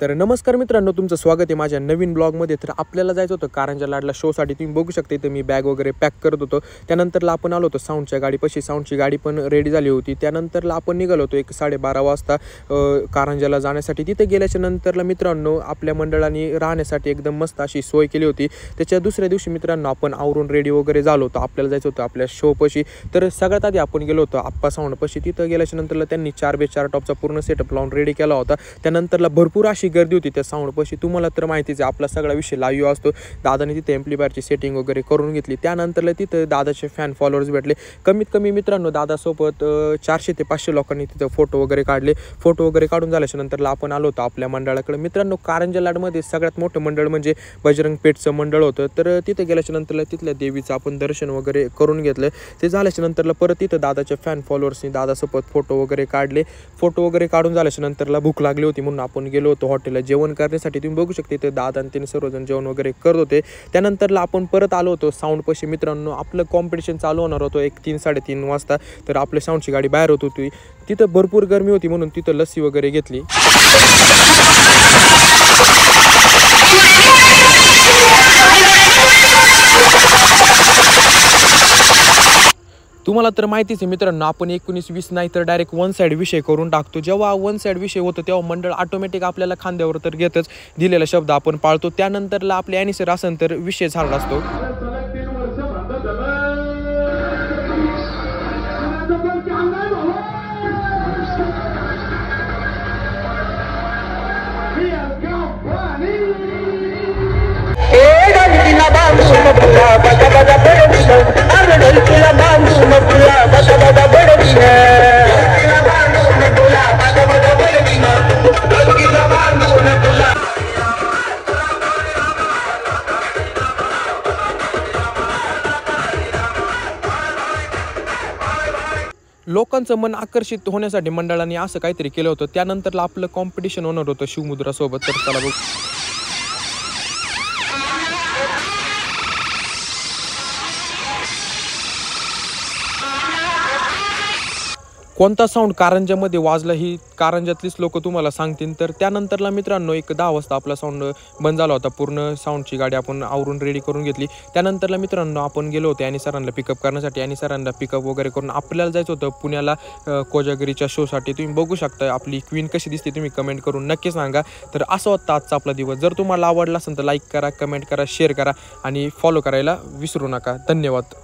तर नमस्कार मित्रांनो, तुमचं स्वागत आहे माझ्या नवीन ब्लॉगमध्ये। तर आपल्याला जायचं होतं कारंजा लाडला शोसाठी। तुम्ही बघू शकता इथं मी बॅग वगैरे पॅक करत होतो। त्यानंतरला आपण आलो होतो साऊंडच्या गाडीपाशी। साऊंडची गाडी पण रेडी झाली होती। त्यानंतरला आपण निघालो होतो 12:30 वाजता कारंजाला जाण्यासाठी। तिथे गेल्याच्या नंतरला मित्रांनो आपल्या मंडळाने राहण्यासाठी एकदम मस्त अशी सोय केली होती। त्याच्या दुसऱ्या दिवशी मित्रांनो आपण आवरून रेडी वगैरे झालो होतो। आपल्याला जायचं होतं आपल्या शोपाशी। तर सगळ्यात आधी आपण गेलो होतो आप्पा साऊंडपाशी। तिथं गेल्याच्या नंतरला त्यांनी 4x4 टॉपचा पूर्ण सेटअप लावून रेडी केला होता। त्यानंतरला भरपूर अशी गर्दी होती त्या साऊंडपाशी। तुम्हाला तर माहितीच आहे आपला सगळा विषय लाईव्ह असतो। दादाने तिथे एम्प्लिफायरची सेटिंग वगैरे करून घेतली। त्यानंतरला तिथं दादाचे फॅन फॉलोअर्स भेटले। कमीत कमी मित्रांनो दादासोबत 400 ते 500 लोकांनी तिथं फोटो वगैरे काढले। फोटो वगैरे काढून झाल्याच्या नंतरला आपण आलो होतो आपल्या मंडळाकडे। मित्रांनो कारंजा लाडमध्ये सगळ्यात मोठं मंडळ म्हणजे बजरंग पेठचं मंडळ होतं। तर तिथे गेल्याच्या नंतरला तिथल्या देवीचं आपण दर्शन वगैरे करून घेतलं। ते झाल्याच्या नंतरला परत तिथं दादाच्या फॅन फॉलोअर्सनी दादासोबत फोटो वगैरे काढले। फोटो वगैरे काढून झाल्याच्या नंतरला भूक लागली होती म्हणून आपण गेलो होतो हॉटेलला जेवण करण्यासाठी। तुम्ही बघू शकता इथे दादा आणि त्यांनी सर्वजण जेवण वगैरे करत होते। त्यानंतरला आपण परत आलो होतो साऊंडपाशी। मित्रांनो आपलं कॉम्पिटिशन चालू होणार होतं 3-3:30 वाजता। तर आपल्या साऊंडची गाडी बाहेर होत होती। तिथं भरपूर गरमी होती म्हणून तिथं लस्सी वगैरे घेतली। तुम्हाला तर माहितीच आहे मित्रांनो, आपण 19-20 नाही तर डायरेक्ट वन साईड विषय करून टाकतो। जेव्हा वन साईड विषय होतो तेव्हा मंडळ ऑटोमॅटिक आपल्याला खांद्यावर तर घेतच, दिलेला शब्द आपण पाळतो। त्यानंतरला आपले ॲनिसर असेल तर विषय झाला असतो। लोकांचं मन आकर्षित होण्यासाठी मंडळाने असं काहीतरी केलं होतं। त्यानंतरला आपलं कॉम्पिटिशन होणार होतं शिवमुद्रासोबत। तर चला बघ कोणता साऊंड कारंजामध्ये वाजला ही कारंजातलीच लोक तुम्हाला सांगतील। तर त्यानंतरला मित्रांनो 10 वाजता आपला साऊंड बंद झाला होता। पूर्ण साऊंडची गाडी आपण आवरून रेडी करून घेतली। त्यानंतरला मित्रांनो आपण गेलो होतो आणि सरांना पिकअप करण्यासाठी। आणि सरांना पिकअप वगैरे करून आपल्याला जायचं होतं पुण्याला कोजागिरीच्या शोसाठी। तुम्ही बघू शकता आपली क्वीन कशी दिसते, तुम्ही कमेंट करून नक्की सांगा। तर असं होतं आजचा आपला दिवस। जर तुम्हाला आवडला असेल तर लाईक करा, कमेंट करा, शेअर करा आणि फॉलो करायला विसरू नका। धन्यवाद।